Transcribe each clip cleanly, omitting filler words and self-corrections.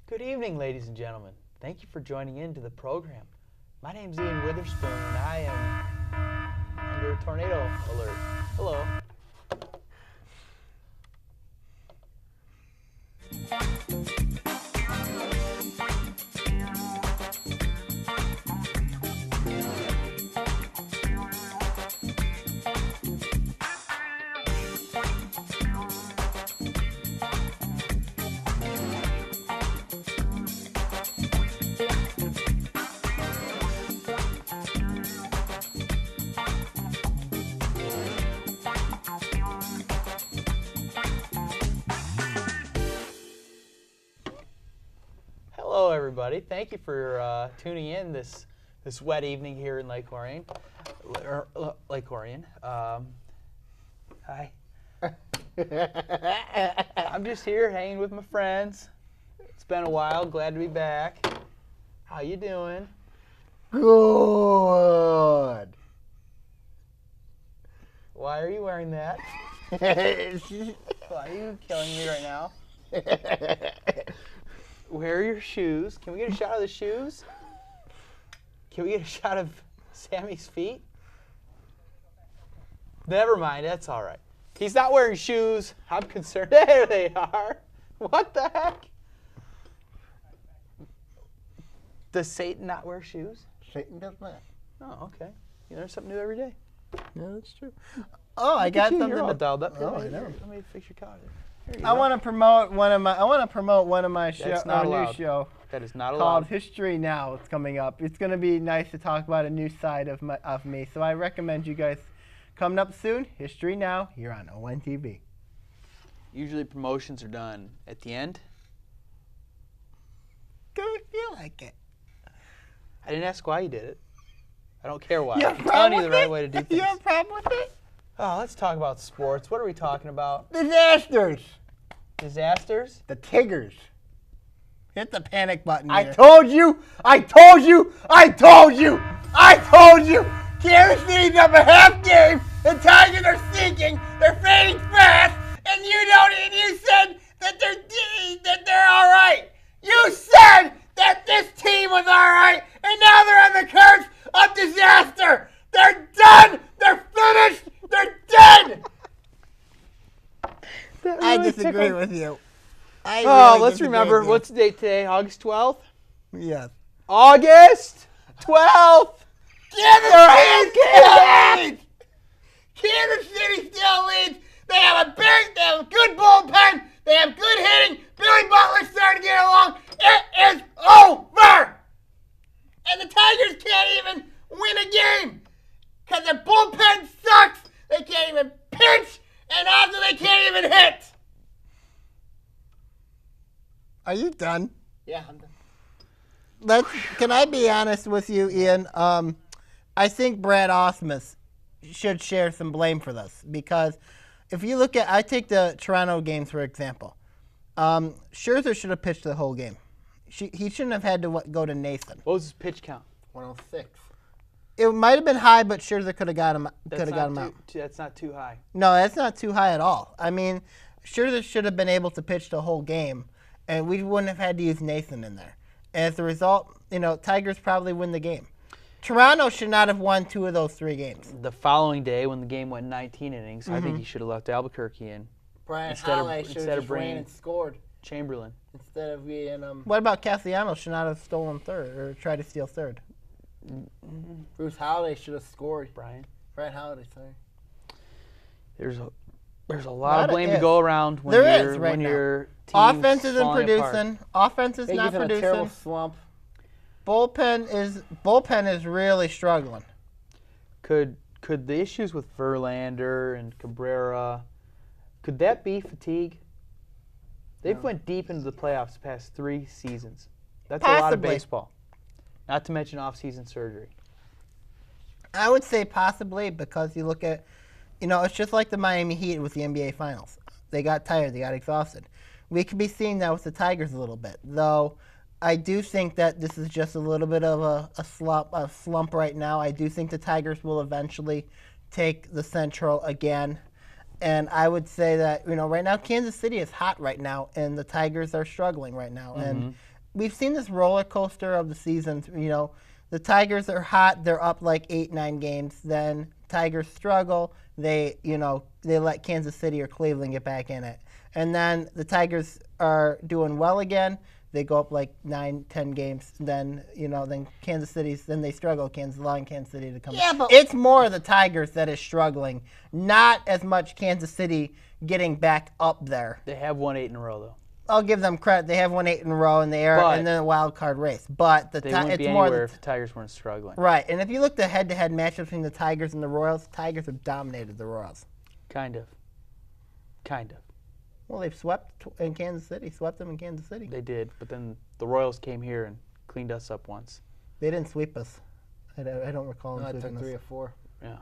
Good evening, ladies and gentlemen. Thank you for joining in to the program. My name's Ian Witherspoon, and I am under a tornado alert. Hello. Hello, everybody. Thank you for tuning in this wet evening here in Lake Orion. Lake Orion. Hi. I'm just here hanging with my friends. It's been a while. Glad to be back. How you doing? Good. Why are you wearing that? Why are you killing me right now? Where are your shoes? Can we get a shot of the shoes? Can we get a shot of Sammy's feet? Never mind, that's all right. He's not wearing shoes. I'm concerned. There they are. What the heck? Does Satan not wear shoes? Satan does not. Oh, okay. You learn something new every day. No, that's true. Oh, I got something. You're all dialed up here. Oh, I know. Let me fix your collar. I want to promote one of my show, That's not our allowed. new show. That is not allowed. Called History Now. It's coming up. It's going to be nice to talk about a new side of me. So I recommend you guys coming up soon. History Now here on ONTV. Usually promotions are done at the end. Gonna feel like it. I didn't ask why you did it. I don't care why. You I'm have a telling you problem the right with way to do it? things. You have a problem with it? Oh, let's talk about sports. What are we talking about? Disasters. Disasters? The Tigers. Hit the panic button. I here. told you! I told you! I told you! I told you! Kansas City's up a half game. The Tigers are sinking. They're fading fast, and you said that they're all right. You said that this team was all right, and now they're on the curse of disaster. They're done. They're finished. They're dead. I disagree with you. Let's remember. What's the date today? August 12th? Yes. August 12th! Kansas City still leads. They have a good bullpen. They have good hitting. Billy Butler's starting to get along. It is over. And the Tigers can't even win a game because the bullpen sucks. They can't even pitch, and also they can't even hit. Are you done? Yeah, I'm done. Can I be honest with you, Ian? I think Brad Ausmus should share some blame for this because if you look at, I take the Toronto games for example. Scherzer should have pitched the whole game. He shouldn't have had to go to Nathan. What was his pitch count? 106. It might have been high, but Scherzer could have got him. Out. That's not too high. No, that's not too high at all. I mean, Scherzer should have been able to pitch the whole game, and we wouldn't have had to use Nathan in there. And as a result, Tigers probably win the game. Toronto should not have won 2 of those 3 games. The following day, when the game went 19 innings, I think he should have left Albuquerque in. Brian Howley should have just ran and scored. Chamberlain. Instead of being What about Castellanos should not have stolen third or tried to steal third? Bruce Holiday should have scored. Brian Holiday, sorry. There's a lot of blame to go around when your team's offense isn't falling producing. apart. Offense is not in a terrible producing. slump. Bullpen is really struggling. Could the issues with Verlander and Cabrera, could that be fatigue? They've went deep into the playoffs the past 3 seasons. That's a lot of baseball. Not to mention off-season surgery. I would say possibly because you look at, it's just like the Miami Heat with the NBA Finals. They got tired. They got exhausted. We could be seeing that with the Tigers a little bit, though. I do think that this is just a little bit of a slump right now. I do think the Tigers will eventually take the Central again. And I would say that, right now Kansas City is hot right now, and the Tigers are struggling right now. Mm-hmm. we've seen this roller coaster of the seasons. You know, the Tigers are hot. They're up like 8-9 games. Then Tigers struggle. They let Kansas City or Cleveland get back in it. And then the Tigers are doing well again. They go up like 9-10 games. Then Kansas City's. Then they struggle. Allowing Kansas City to come. Yeah, but It's more the Tigers that is struggling, not as much Kansas City getting back up there. They have won 8 in a row, though. I'll give them credit. They have won 8 in a row, and they are in the wild card race. But they wouldn't be anywhere if the Tigers weren't struggling. Right, and if you look at the head-to-head matchup between the Tigers and the Royals, Tigers have dominated the Royals. Kind of. Well, they've swept them in Kansas City. They did, but then the Royals came here and cleaned us up once. They didn't sweep us. I don't recall them I took sweeping 3 us. or 4. Yeah.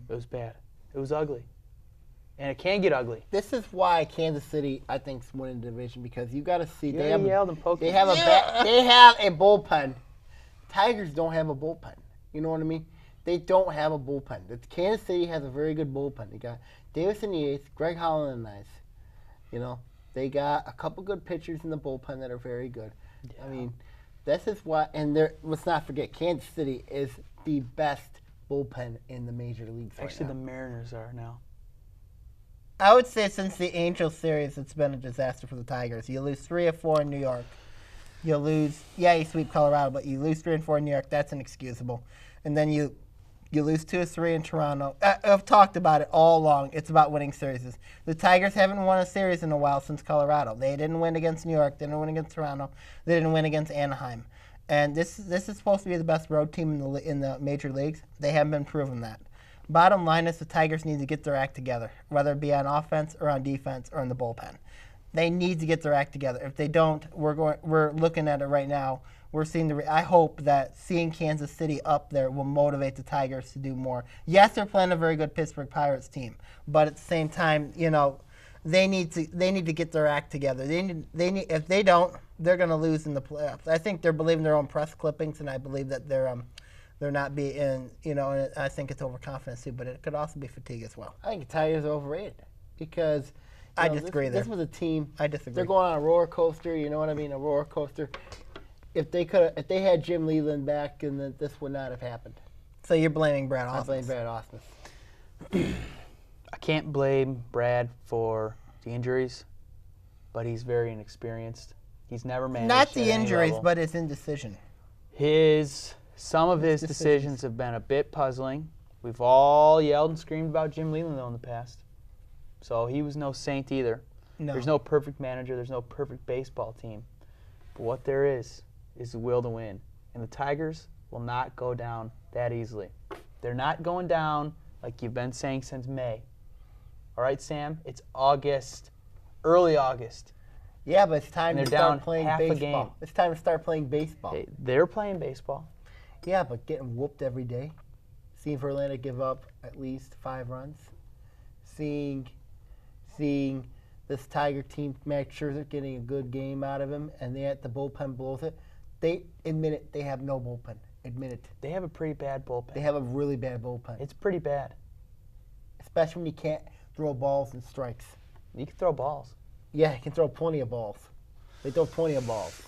It was bad. It was ugly. And it can get ugly. This is why Kansas City, I think, is winning the division, because you got to see They have a bullpen. Tigers don't have a bullpen. You know what I mean? They don't have a bullpen. Kansas City has a very good bullpen. They got Davis in the 8th, Greg Holland in the 9th. You know, they got a couple good pitchers in the bullpen that are very good. Yeah. I mean, this is why. And let's not forget, Kansas City is the best bullpen in the major leagues. Actually, right now. the Mariners are now. I would say since the Angels series, it's been a disaster for the Tigers. You lose 3 or 4 in New York. You sweep Colorado, but you lose 3 and 4 in New York. That's inexcusable. And then you lose 2 or 3 in Toronto. I've talked about it all along. It's about winning series. The Tigers haven't won a series in a while since Colorado. They didn't win against New York. They didn't win against Toronto. They didn't win against Anaheim. And this is supposed to be the best road team in the major leagues. They haven't been proven that. Bottom line is the Tigers need to get their act together, whether it be on offense or on defense or in the bullpen. They need to get their act together. If they don't, we're looking at it right now. We're seeing I hope that seeing Kansas City up there will motivate the Tigers to do more. Yes, they're playing a very good Pittsburgh Pirates team, but at the same time, they need to get their act together. They need if they don't, they're going to lose in the playoffs. I think they're believing their own press clippings, and I believe that they're not being, and I think it's overconfidence too, but it could also be fatigue as well. I think the Tigers are overrated because I disagree there. This was a team. I disagree. They're going on a roller coaster. You know what I mean? A roller coaster. If they had Jim Leland back, then this would not have happened. So you're blaming Brad Ausmus. I blame Brad Ausmus. I can't blame Brad for the injuries, but he's very inexperienced. He's never managed. Not the injuries, level. but his indecision. Some of his decisions have been a bit puzzling. We've all yelled and screamed about Jim Leland, though, in the past. So he was no saint either. No. There's no perfect manager. There's no perfect baseball team. But what there is the will to win. And the Tigers will not go down that easily. They're not going down like you've been saying since May. All right, Sam? It's August, early August. Yeah, but it's time to start playing half baseball. a game. It's time to start playing baseball. They're playing baseball. Yeah, but getting whooped every day. Seeing Verlander give up at least 5 runs. Seeing this Tiger team, Max Scherzer, getting a good game out of him, and the bullpen blows it. They admit it. They have no bullpen. Admit it. They have a pretty bad bullpen. They have a really bad bullpen. It's pretty bad. Especially when you can't throw balls and strikes. You can throw balls. Yeah, you can throw plenty of balls. They throw plenty of balls.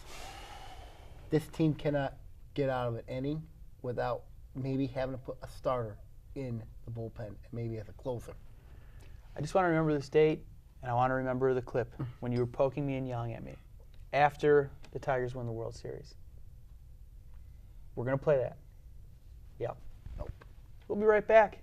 This team cannot get out of an inning without maybe having to put a starter in the bullpen and maybe as a closer. I just want to remember this date, and I want to remember the clip when you were poking me and yelling at me after the Tigers won the World Series. We're going to play that. Yep. Nope. We'll be right back.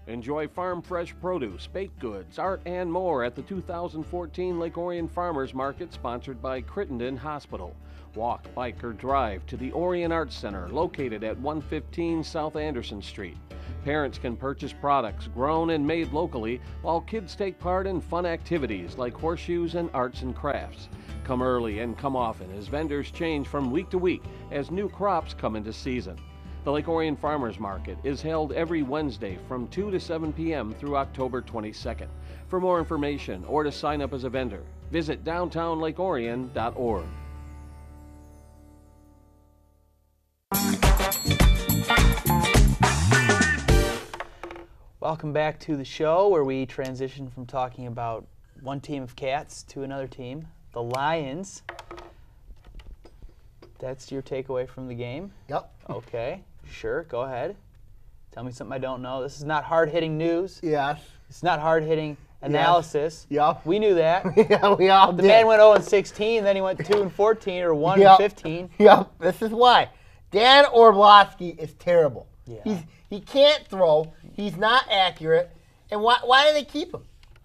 Enjoy farm fresh produce, baked goods, art, and more at the 2014 Lake Orion Farmers Market sponsored by Crittenden Hospital. Walk, bike, or drive to the Orion Arts Center located at 115 South Anderson Street. Parents can purchase products grown and made locally while kids take part in fun activities like horseshoes and arts and crafts. Come early and come often as vendors change from week to week as new crops come into season. The Lake Orion Farmers Market is held every Wednesday from 2 to 7 p.m. through October 22nd. For more information or to sign up as a vendor, visit downtownlakeorion.org. Welcome back to the show where we transition from talking about one team of cats to another team, the Lions. That's your takeaway from the game? Yep. Okay, sure, go ahead. Tell me something I don't know. This is not hard-hitting news. Yes. It's not hard-hitting analysis. Yep. We knew that. Yeah, we all The did. man went 0-16, then he went 2-14 or 1-15. Yep. This is why. Dan Orlovsky is terrible. Yeah. He can't throw. He's not accurate. And why do they keep him?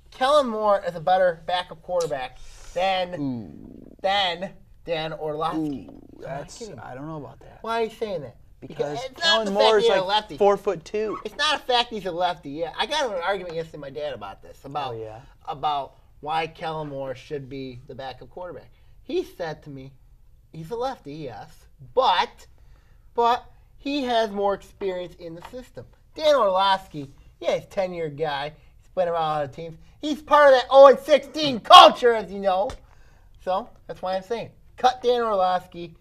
Kellen Moore is a better backup quarterback than Dan Orlovsky. I don't know about that. Why are you saying that? Because it's not Kellen the Moore fact is he's a like lefty. 4'2". It's not a fact he's a lefty. Yeah, I got into an argument yesterday with my dad about this. About why Kellen Moore should be the backup quarterback. He said to me, he's a lefty, yes, but he has more experience in the system. Dan Orlovsky, he's a 10-year guy. He's been around a lot of teams. He's part of that 0-16 culture, as you know. So that's why I'm saying, cut Dan Orlovsky,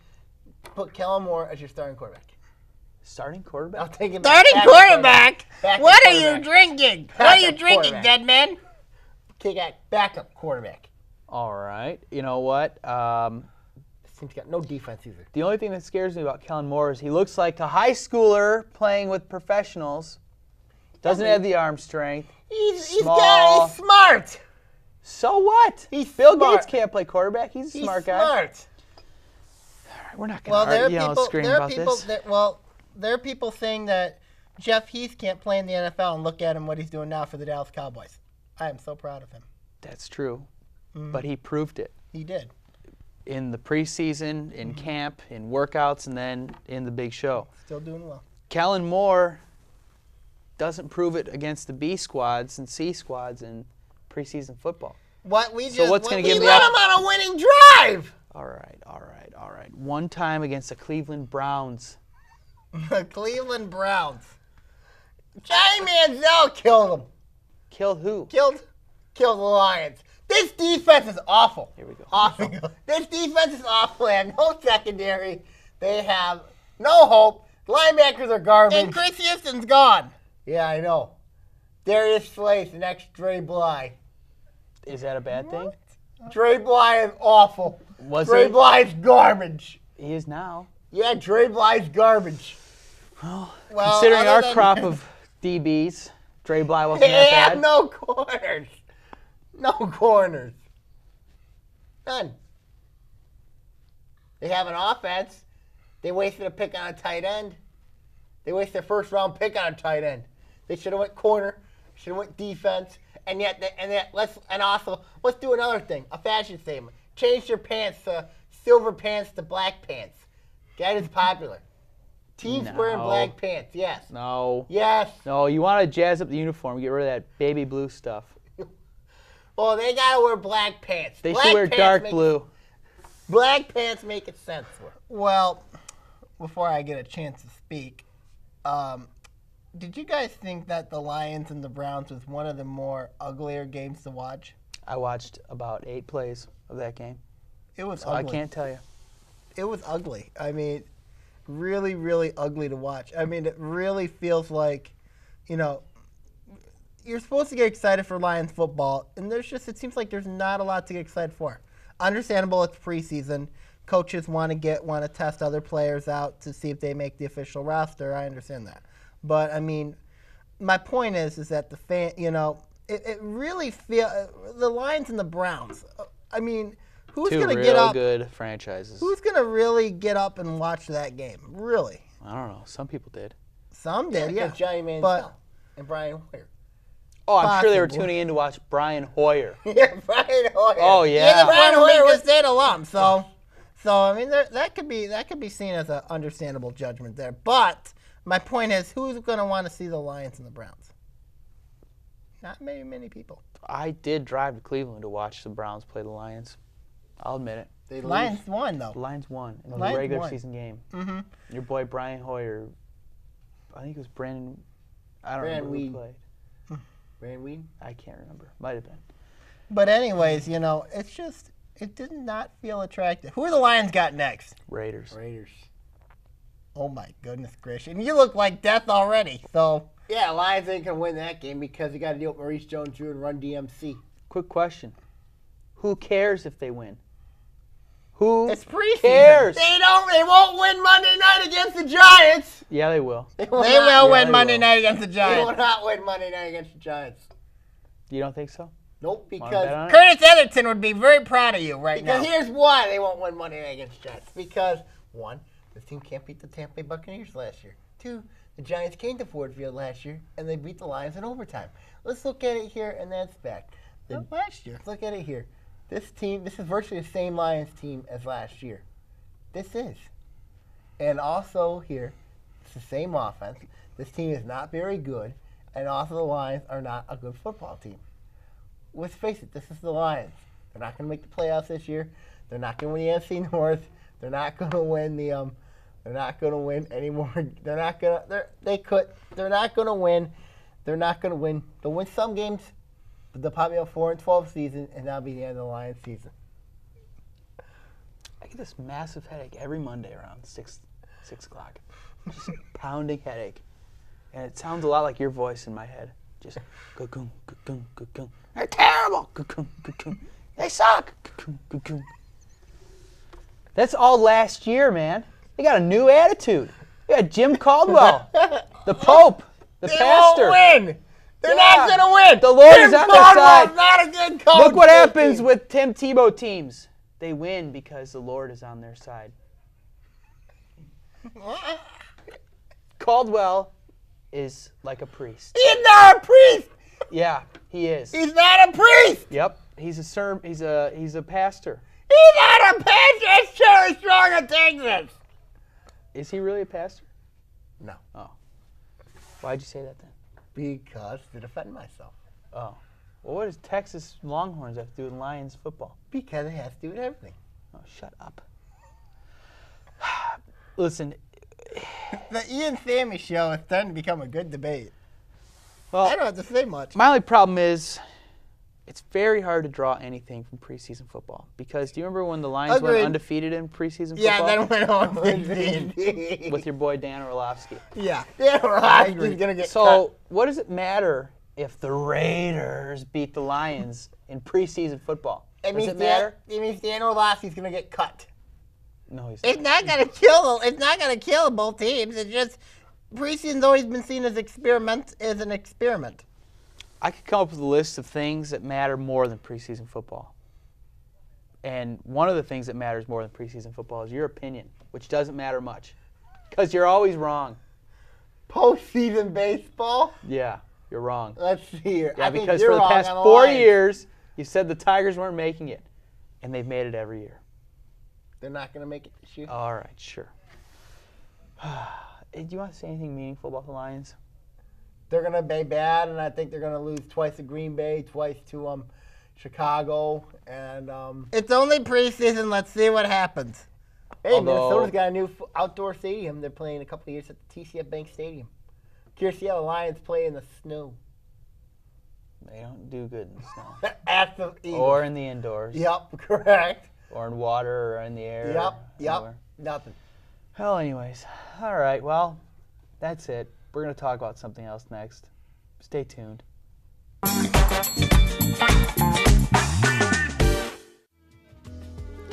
put Kellen Moore as your starting quarterback. Starting quarterback? I'll take him. Starting quarterback? Backup What are quarterback. you drinking? What are Backup you drinking, quarterback. dead man? Backup quarterback. All right. You know what? This team's got no defense either. The only thing that scares me about Kellen Moore is he looks like a high schooler playing with professionals. Doesn't have the arm strength. He's Small. smart. So what? He's Bill smart. Gates can't play quarterback. He's a He's smart guy. smart. We're not Well, going to scream about this. There are people saying that Jeff Heath can't play in the NFL, and look at him what he's doing now for the Dallas Cowboys. I am so proud of him. That's true. But he proved it He did. in the preseason, in camp, in workouts, and then in the big show. Still doing well. Kellen Moore doesn't prove it against the B squads and C squads in preseason football. What we So just what's gonna we give me let up- him on a winning drive. All right. One time against the Cleveland Browns. The Cleveland Browns. Johnny Manziel killed him. Killed who? Killed the Lions. This defense is awful. Here we go. Awful. This defense is awful. They have no secondary. They have no hope. The linebackers are garbage. And Chris Houston's gone. Yeah, I know. Darius Slay's the next Dre Bly. Is that a bad thing? Dre Bly is awful. Was Dre he? Bly's garbage. He is now. Yeah, Dre Bly's garbage. Well, Well, considering other our than- crop of DBs, Dre Bly wasn't They that have bad. no corners. No corners. None. They have an offense. They wasted a pick on a tight end. They wasted their first-round pick on a tight end. They should have went corner. Should have went defense. And also let's do another thing. A fashion statement. Change your pants to silver pants to black pants. That is popular. Teams wearing No. black pants. Yes. No. Yes. No, you want to jazz up the uniform, get rid of that baby blue stuff. Well, they gotta wear black pants. They Black should wear pants dark make- blue. Black pants make it sense. Well, before I get a chance to speak, did you guys think that the Lions and the Browns was one of the more uglier games to watch? I watched about 8 plays of that game, It was so ugly. I can't tell you. It was ugly. I mean, really, really ugly to watch. I mean, it really feels like, you're supposed to get excited for Lions football, and it seems like there's not a lot to get excited for. Understandable, it's preseason. Coaches want to test other players out to see if they make the official roster. I understand that. But, I mean, my point is that it really the Lions and the Browns, I mean, who's Two going to real get up? good franchises. Who's going to really get up and watch that game? Really? I don't know. Some people did. Some did, yeah. Johnny Manziel But- and Brian Hoyer. Oh, I'm sure they were Possible. tuning in to watch Brian Hoyer. Yeah, Brian Hoyer. Oh, yeah. Brian Hoyer was Just- state alum, so I mean that could be seen as an understandable judgment there. But my point is, who's going to want to see the Lions and the Browns? Not many people. I did drive to Cleveland to watch the Browns play the Lions. I'll admit it. They Lions won though. The Lions won in the Lions regular won. season game. Mm-hmm. Your boy Brian Hoyer, I think it was Brandon. I don't Brandon remember who Weed. played. Brand Weed. I can't remember. Might have been. But anyways, it did not feel attractive. Who are the Lions got next? Raiders. Raiders. Oh, my goodness gracious. And you look like death already, so. Yeah, Lions ain't going to win that game because you got to deal with Maurice Jones-Drew and Run DMC. Quick question. Who cares if they win? Who It's preseason. cares? They won't win Monday night against the Giants. Yeah, they will. They will win they Monday will. night against the They Giants. will not win Monday night against the Giants. You don't think so? Nope, Wanna bet because on it? Curtis Etherington would be very proud of you right now. here's why they won't win Monday night against the Giants. Because, one, this team can't beat the Tampa Bay Buccaneers last year. Two, the Giants came to Ford Field last year, and they beat the Lions in overtime. Let's look at it here, and that's back. Last year. Let's look at it here. This team, this is virtually the same Lions team as last year. This is. And also here, it's the same offense. This team is not very good, and also the Lions are not a good football team. Let's face it, this is the Lions. They're not going to make the playoffs this year. They're not going to win the NFC North. They're not going to win the they're not going to win anymore. They're not going to they're not going to win. They're not going to win. They'll win some games, but they'll probably have a 4-12 season, and that'll be the end of the Lions season. I get this massive headache every Monday around 6 o'clock. Just a pounding headache. And it sounds a lot like your voice in my head. Just cocoon, cocoon, cocoon. They're terrible. Cocoon, cocoon. They suck. Cocoon, cocoon. That's all last year, man. They got a new attitude. They got Jim Caldwell, the Pope, the pastor. They won't win. They're Yeah. not going to win. The Lord Tim is on their Caldwell's side. not a good coach. Look what for this happens team. with Tim Tebow teams. They win because the Lord is on their side. Caldwell is like a priest. He's not a priest. Yeah, he is. He's not a priest. Yep, he's a pastor. He's not a pastor. It's Cherry Strong in Texas. Is he really a pastor? No. Oh. Why'd you say that then? Because to defend myself. Oh. Well, what does Texas Longhorns have to do with Lions football? Because it has to do with everything. Oh, shut up. Listen, The Ian Sammy show is starting to become a good debate. I well, don't have to say much. my only problem is it's very hard to draw anything from preseason football. Because do you remember when the Lions went Agreed. undefeated in preseason Yeah, football? then went on 15. With your boy Dan Orlovsky. Yeah. Yeah, right. He's going to get So cut. what does it matter if the Raiders beat the Lions in preseason football? Does it matter? It means Dan Orlovsky's going to get cut. No, he's It's not. not gonna kill. It's not gonna kill both teams. It's just preseason's always been seen as an experiment. I could come up with a list of things that matter more than preseason football. And one of the things that matters more than preseason football is your opinion, which doesn't matter much. Because you're always wrong. Postseason baseball? Yeah, you're wrong. Let's see here. Yeah, I think because you're for the wrong past on 4 Lions. years, you said the Tigers weren't making it. And they've made it every year. They're not going to make it this year. All right, sure. Do you want to say anything meaningful about the Lions? They're going to be bad, and I think they're going to lose twice to Green Bay, twice to Chicago, and It's only preseason. Let's see what happens. hey, Although- Minnesota's got a new outdoor stadium. They're playing a couple of years at the TCF Bank Stadium. Curious to see how the Lions play in the snow. They don't do good in the snow. At the Eagles. Or in the indoors. Yep, correct. Or in water or in the air. Yep, anywhere. nothing. Well, anyways. All right, well, that's it. We're going to talk about something else next. Stay tuned.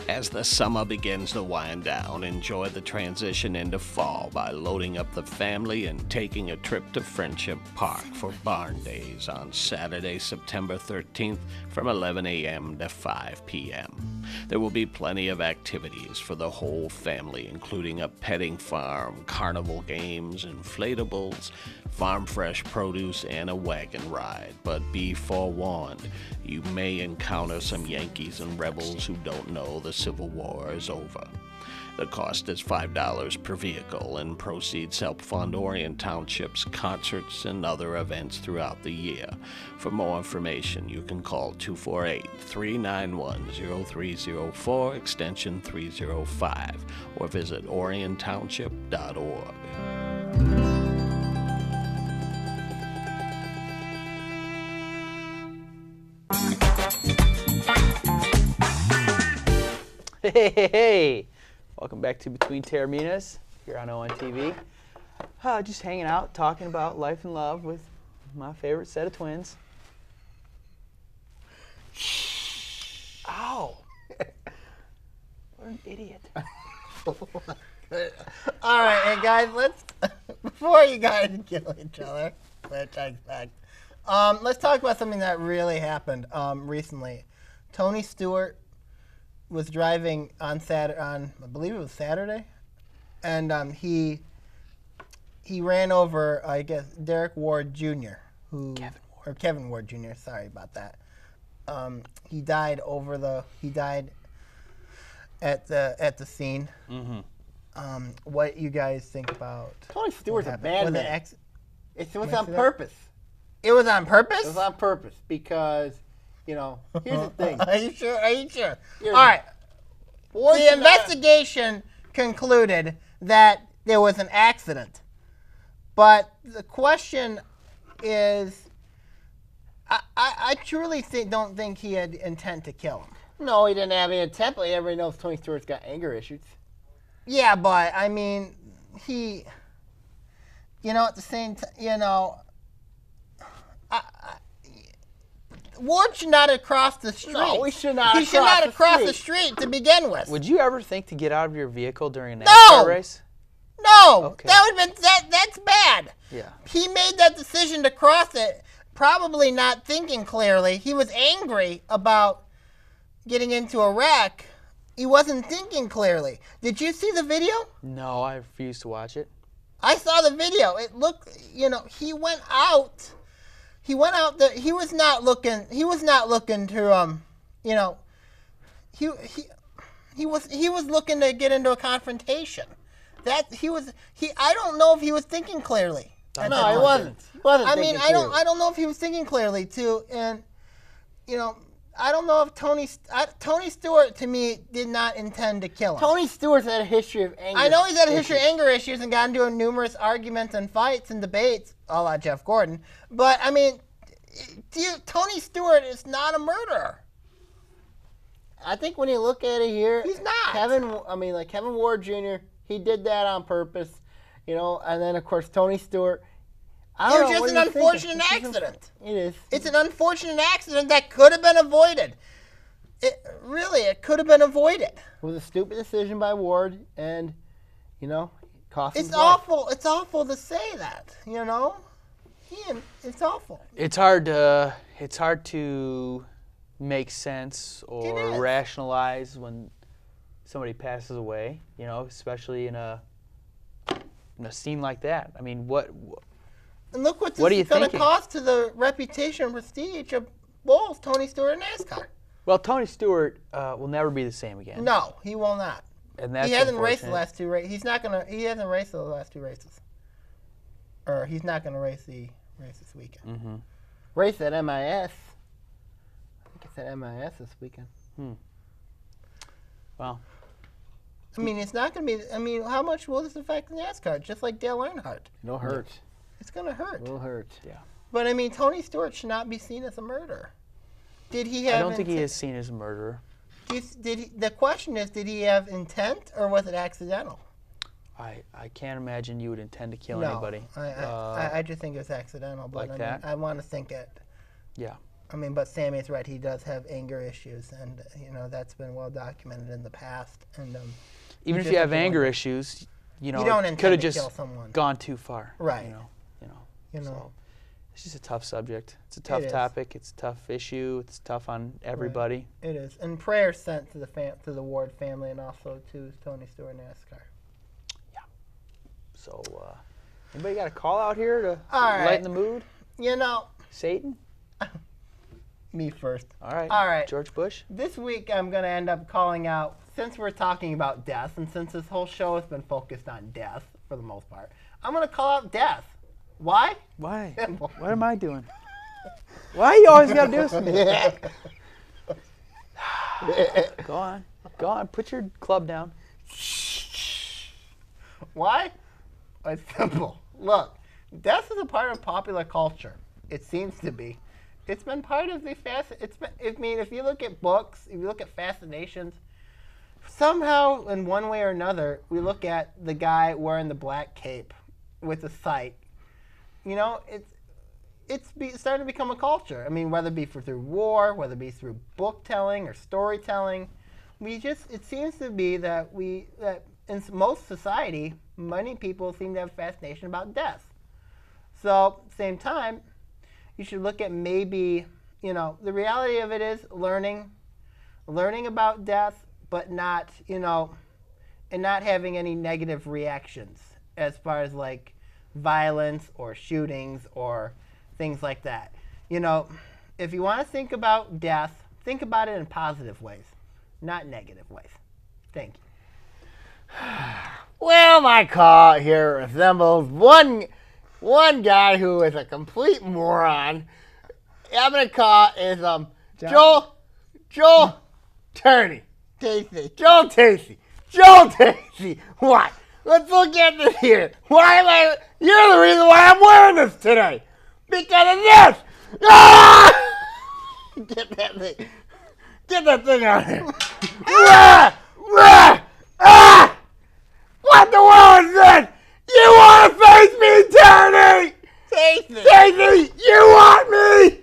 As the summer begins to wind down, enjoy the transition into fall by loading up the family and taking a trip to Friendship Park for Barn Days on Saturday, September 13th from 11 a.m. to 5 p.m. There will be plenty of activities for the whole family, including a petting farm, carnival games, inflatables, farm fresh produce, and a wagon ride. But be forewarned, you may encounter some Yankees and Rebels who don't know the Civil War is over. The cost is $5 per vehicle, and proceeds help fund Orion Township's concerts and other events throughout the year. For more information, you can call 248-391-0304, extension 305, or visit oriontownship.org. Hey, hey, hey. Welcome back to Between Taorminas. here on ONTV. Just hanging out, talking about life and love with my favorite set of twins. Ow! What an idiot. All right, hey guys, let's before you guys kill each other, which I expect, let's talk about something that really happened recently. Tony Stewart was driving on I believe it was Saturday, and he ran over, I guess, Derek Ward Jr., Kevin Ward Jr. Sorry about that. He died at the scene. Mm-hmm. What you guys think about? Tony Stewart's a bad man. It was on purpose. It was on purpose? It was on purpose because, here's the thing. Are you sure? All right. The investigation concluded that there was an accident. But the question is, I truly don't think he had intent to kill him. No, he didn't have any intent, but everybody knows Tony Stewart's got anger issues. Yeah, but, I mean, at the same time, Ward should not have crossed the street. No, he should not have crossed the street to begin with. Would you ever think to get out of your vehicle during a NASCAR race? No, Okay. that would have been that's bad. Yeah. He made that decision to cross it, probably not thinking clearly. He was angry about getting into a wreck. He wasn't thinking clearly. Did you see the video? No, I refuse to watch it. I saw the video. It looked, he went out. He was not looking to, he was looking to get into a confrontation. I don't know if he was thinking clearly. No, he wasn't. I don't know if he was thinking clearly too, and I don't know if Tony Stewart to me did not intend to kill him. Tony Stewart's had a history of anger. I know he's had a history of anger issues and got into numerous arguments and fights and debates, a la Jeff Gordon. But I mean, Tony Stewart is not a murderer. I think when you look at it here, He's not. Kevin Ward Jr., he did that on purpose, and then of course Tony Stewart. It was just an unfortunate accident. It is. It's an unfortunate accident that could have been avoided. It could have been avoided. It was a stupid decision by Ward, and cost his It's life. awful. It's awful to say that. It's awful. It's hard to make sense It or is. rationalize when somebody passes away, especially in a scene like that. I mean, what And look what What are this you is going to thinking? cost to the reputation and prestige of both Tony Stewart and NASCAR. Well, Tony Stewart will never be the same again. No, he will not. And that's He hasn't raced the unfortunate. last two races. He's not gonna. He hasn't raced the last two races. Or he's not gonna race this weekend. Mm-hmm. Race at MIS. I think it's at MIS this weekend. Well, I mean, it's not gonna be. I mean, how much will this affect NASCAR? Just like Dale Earnhart, It'll hurt. it's gonna hurt. It'll hurt. yeah. But I mean, Tony Stewart should not be seen as a murderer. Did he have? I don't think he is seen as a murderer. The question is, did he have intent or was it accidental? I can't imagine you would intend to kill No, anybody. I just think it's accidental. But like I mean, that? I want to think it. Yeah. I mean, but Sammy's right. He does have anger issues, and that's been well documented in the past. And Even if just you have have to anger wonder. issues, you don't could intend have to just kill someone, gone too far. right? So it's just a tough subject. It's a tough is. topic. It's a tough issue. It's tough on everybody. It is, and prayers sent to the Ward family and also to Tony Stewart NASCAR. So, anybody got a call out here to All right. lighten the mood? Satan? Me first. All right. All right. George Bush? This week I'm going to end up calling out, since we're talking about death, and since this whole show has been focused on death for the most part, I'm going to call out death. Why? Why? Simple. What am I doing? Why you always got to do this to me? Go on. Go on. Put your club down. Why? It's simple. Look, death is a part of popular culture. It seems to be. It's been part of the if you look at books, if you look at fascinations, somehow, in one way or another, we look at the guy wearing the black cape with the sight. You know, it's starting to become a culture. I mean, whether it be through war, whether it be through book telling or storytelling, it seems to be that in most society, many people seem to have a fascination about death. So, same time, you should look at maybe, you know, the reality of it is learning about death, but not, you know, and not having any negative reactions as far as like violence or shootings or things like that. You know, if you want to think about death, think about it in positive ways, not negative ways. Thank you. Well, my call here resembles one guy who is a complete moron. I'm gonna call is Joel Turney. Tasty. Joel Tasty. What? Let's look at this here. You're the reason why I'm wearing this today. Because of this. Ah! Get that thing out of here. What the world is this? You want to face me, Tony? Tasty, you want me?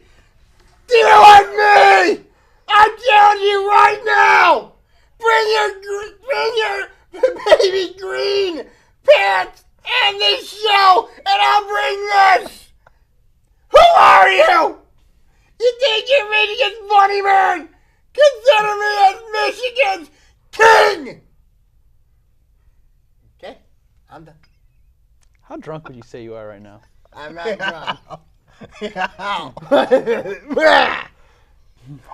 Do you want me? I'm telling you right now. Bring your baby green pants and this show, and I'll bring this. Who are you? You think you're Michigan's funny man? Consider me as Michigan's king. Okay, I'm done. How drunk would you say you are right now? I'm not drunk.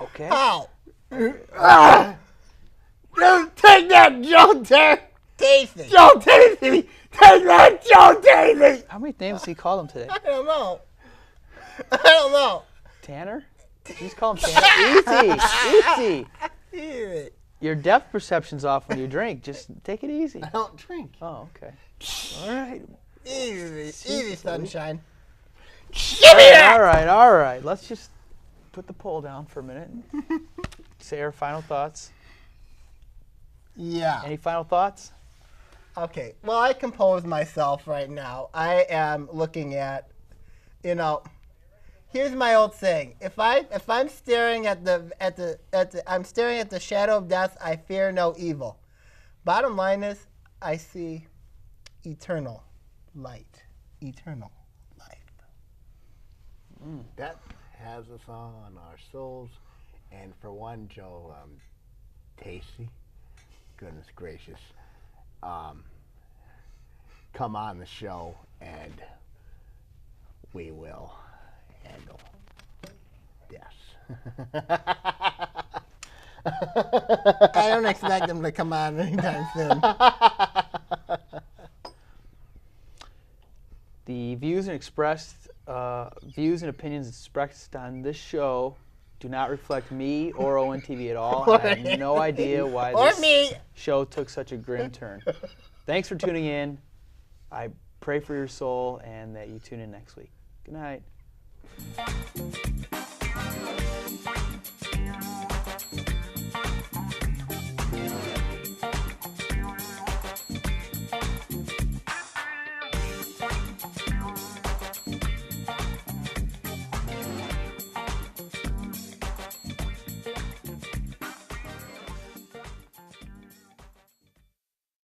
Okay. How? Just take that, Joe Tasty. Joe Tasty! Take that, Joe Tasty! How many names did he call him today? I don't know. Tanner? Did you just call him Tanner? Easy. Your depth perception's off when you drink. Just take it easy. I don't drink. Oh, okay. All right. Easy, sunshine. Give me that! All right. Let's just put the poll down for a minute and say our final thoughts. Yeah. Any final thoughts? Okay. Well, I compose myself right now. I am looking at, you know, here's my old saying. If I'm staring at I'm staring at the shadow of death, I fear no evil. Bottom line is, I see eternal light. Eternal life. That has us on our souls. And for one, Joe, Tasty, goodness gracious, come on the show and we will handle death. I don't expect them to come on anytime soon. The views and opinions expressed on this show do not reflect me or ONTV at all. I have no idea why this show took such a grim turn. Thanks for tuning in. I pray for your soul and that you tune in next week. Good night.